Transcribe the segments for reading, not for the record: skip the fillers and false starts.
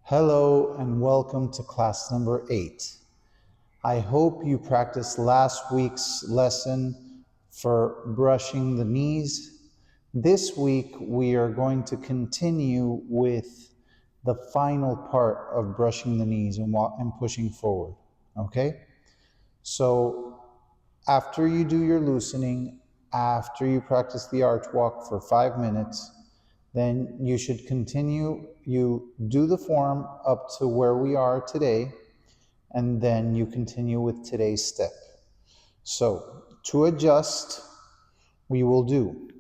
Hello and welcome to class number 8. I hope you practiced last week's lesson for brushing the knees. This week we are going to continue with the final part of brushing the knees and pushing forward. Okay? So after you do your loosening, after you practice the arch walk for 5 minutes, then you should continue. You do the form up to where we are today, and then you continue with today's step. So to adjust, we will do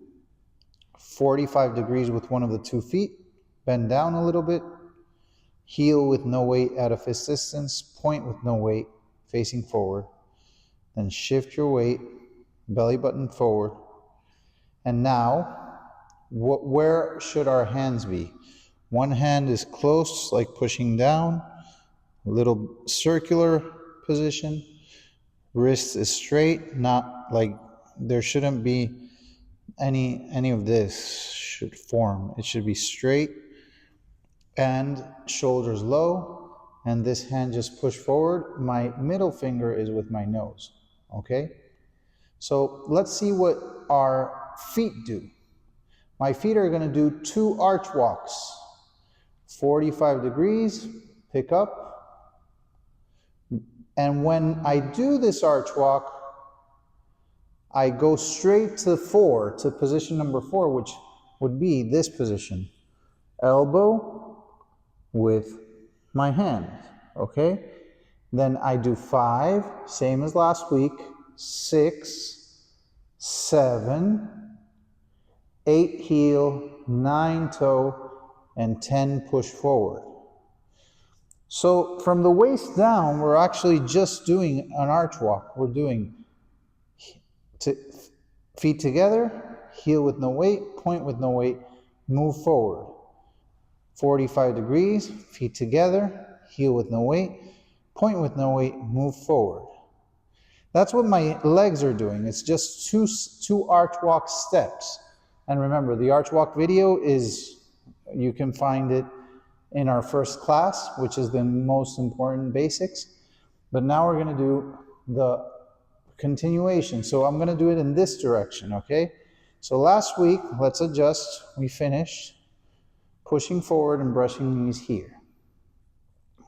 45 degrees with one of the 2 feet, bend down a little bit, heel with no weight at a fist distance, point with no weight, facing forward, then shift your weight, belly button forward, and now where should our hands be? One hand is close, like pushing down, a little circular position. Wrist is straight, not like there shouldn't be any of this should form. It should be straight and shoulders low, and this hand just push forward. My middle finger is with my nose, okay? So let's see what our feet do. My feet are going to do 2 arch walks. 45 degrees, pick up. And when I do this arch walk, I go straight to 4, to position number 4, which would be this position. Elbow with my hand, okay? Then I do 5, same as last week, 6, 7, 8 heel, 9 toe, and 10 push forward. So from the waist down, we're actually just doing an arch walk. We're doing feet together, heel with no weight, point with no weight, move forward. 45 degrees, feet together, heel with no weight, point with no weight, move forward. That's what my legs are doing. It's just two arch walk steps. And remember, the arch walk video you can find it in our first class, which is the most important basics. But now we're going to do the continuation. So I'm going to do it in this direction, okay? So last week, let's adjust. We finished pushing forward and brushing knees here.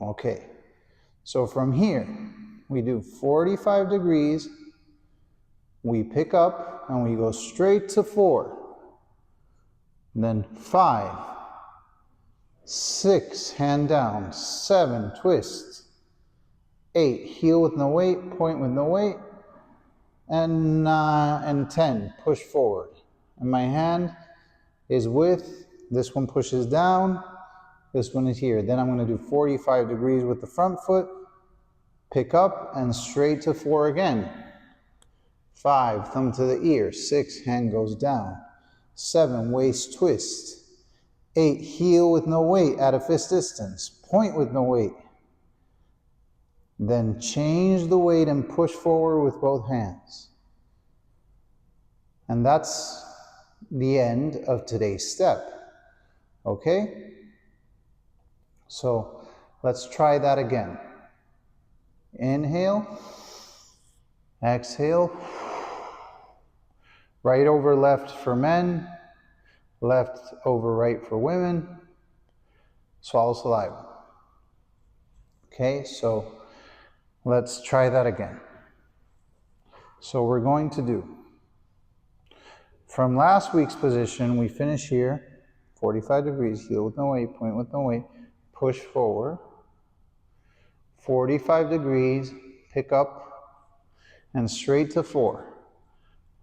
Okay. So from here, we do 45 degrees. We pick up and we go straight to 4. Then 5, 6, hand down, 7, twist, 8, heel with no weight, point with no weight, and 10, push forward. And my hand is with, this one pushes down, this one is here. Then I'm going to do 45 degrees with the front foot, pick up, and straight to 4 again. 5, thumb to the ear, 6, hand goes down. 7, waist twist. 8, heel with no weight at a fist distance. Point with no weight. Then change the weight and push forward with both hands. And that's the end of today's step. Okay? So let's try that again. Inhale. Exhale. Right over left for men, left over right for women. Swallow saliva. Okay, so let's try that again. So we're going to do, from last week's position, we finish here, 45 degrees, heel with no weight, point with no weight, push forward. 45 degrees, pick up, and straight to 4.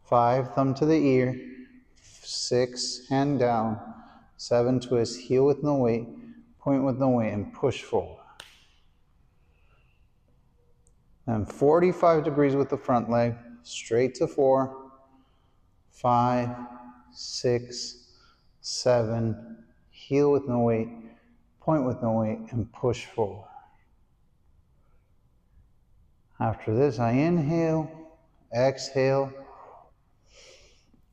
5, thumb to the ear, 6, hand down, 7, twist, heel with no weight, point with no weight, and push forward. And 45 degrees with the front leg, straight to 4, 5, 6, 7, heel with no weight, point with no weight, and push forward. After this, I inhale, exhale,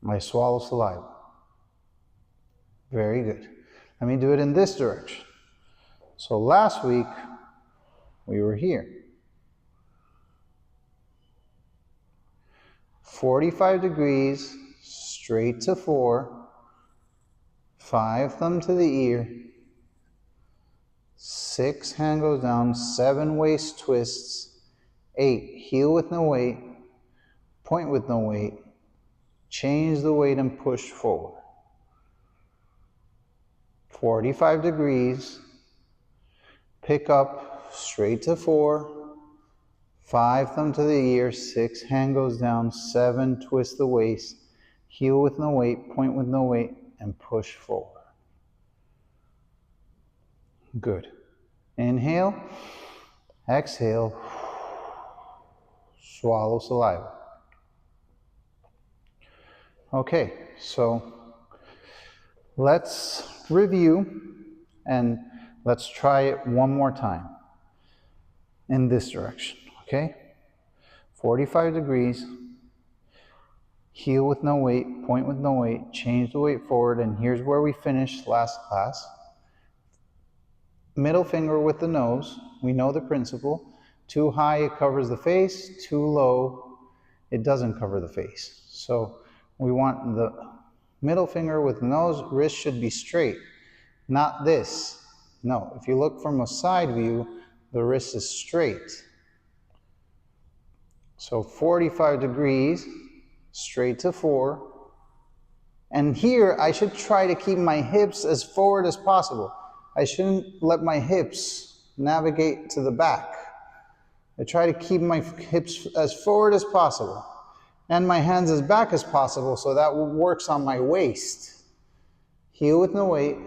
I swallow saliva. Very good. Let me do it in this direction. So last week, we were here. 45 degrees, straight to 4, 5 thumb to the ear, 6 hand goes down, 7 waist twists, 8 heel with no weight, point with no weight, change the weight and push forward. 45 degrees, pick up, straight to 4, 5 thumb to the ear, 6 hand goes down, 7 twist the waist, heel with no weight, point with no weight, and push forward. Good. Inhale, exhale, swallow saliva. Okay, so let's review and let's try it one more time in this direction, okay? 45 degrees, heel with no weight, point with no weight, change the weight forward, and here's where we finished last class. Middle finger with the nose, we know the principle. Too high, it covers the face. Too low, it doesn't cover the face. So we want the middle finger with the nose, wrist should be straight, not this. No, if you look from a side view, the wrist is straight. So 45 degrees, straight to 4. And here, I should try to keep my hips as forward as possible. I shouldn't let my hips navigate to the back. I try to keep my hips as forward as possible and my hands as back as possible, so that works on my waist. Heel with no weight.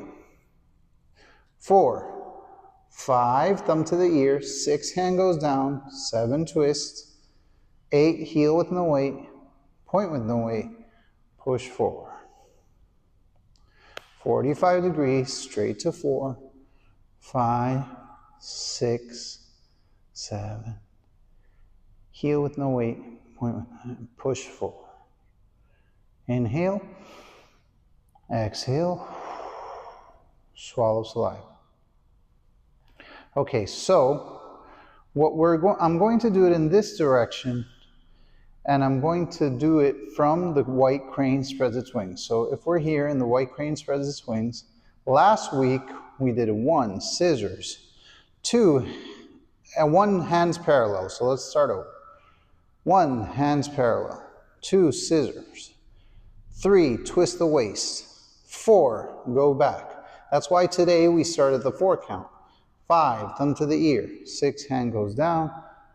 4, 5, thumb to the ear, 6 hand goes down, 7 twist, 8 heel with no weight, point with no weight, push forward. 45 degrees, straight to 4, 5, 6, 7, heel with no weight, point with, push forward. Inhale, exhale, swallow saliva. Okay, so what I'm going to do it in this direction, and I'm going to do it from the white crane spreads its wings. So if we're here and the white crane spreads its wings, last week we did 1, scissors, 2, and 1, hands parallel. So let's start over. 1, hands parallel, 2, scissors, 3, twist the waist, 4, go back. That's why today we started the 4 count. 5, thumb to the ear, 6, hand goes down,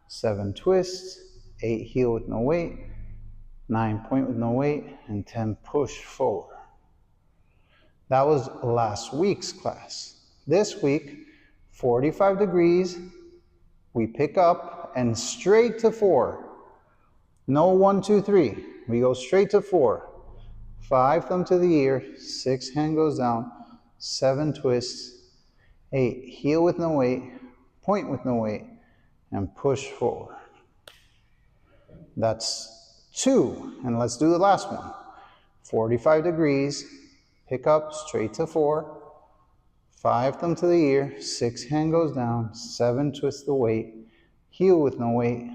7, twists, 8, heel with no weight, 9, point with no weight, and 10, push forward. That was last week's class. This week, 45 degrees, we pick up and straight to 4. No 1, 2, 3. We go straight to 4. 5, thumb to the ear, 6, hand goes down, 7, twists, 8, heel with no weight, point with no weight, and push forward. That's 2, and let's do the last one. 45 degrees, pick up, straight to 4, 5 thumb to the ear, 6, hand goes down, 7, twist the weight, heel with no weight,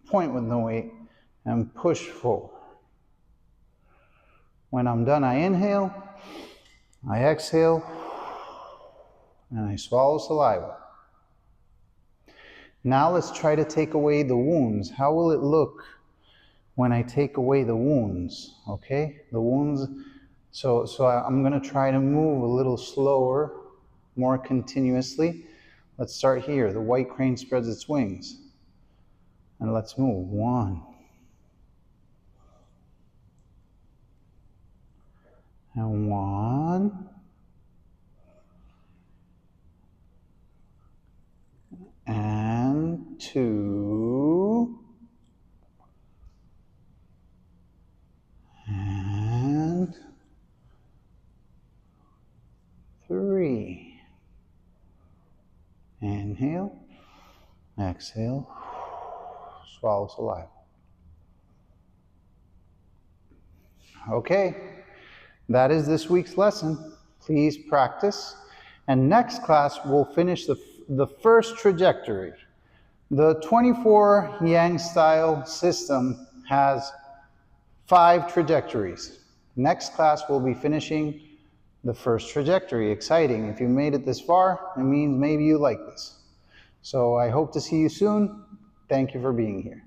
point with no weight, and push forward. When I'm done, I inhale, I exhale, and I swallow saliva. Now let's try to take away the wounds. How will it look when I take away the wounds? Okay, the wounds. So I'm going to try to move a little slower, more continuously. Let's start here. The white crane spreads its wings. And let's move. 1. And 1. And 2. And 3. Inhale, exhale, swallow saliva. Okay, that is this week's lesson. Please practice. And next class, we'll finish the first trajectory. The 24 Yang style system has 5 trajectories. Next class we'll be finishing the first trajectory. Exciting. If you made it this far, it means maybe you like this. So I hope to see you soon. Thank you for being here.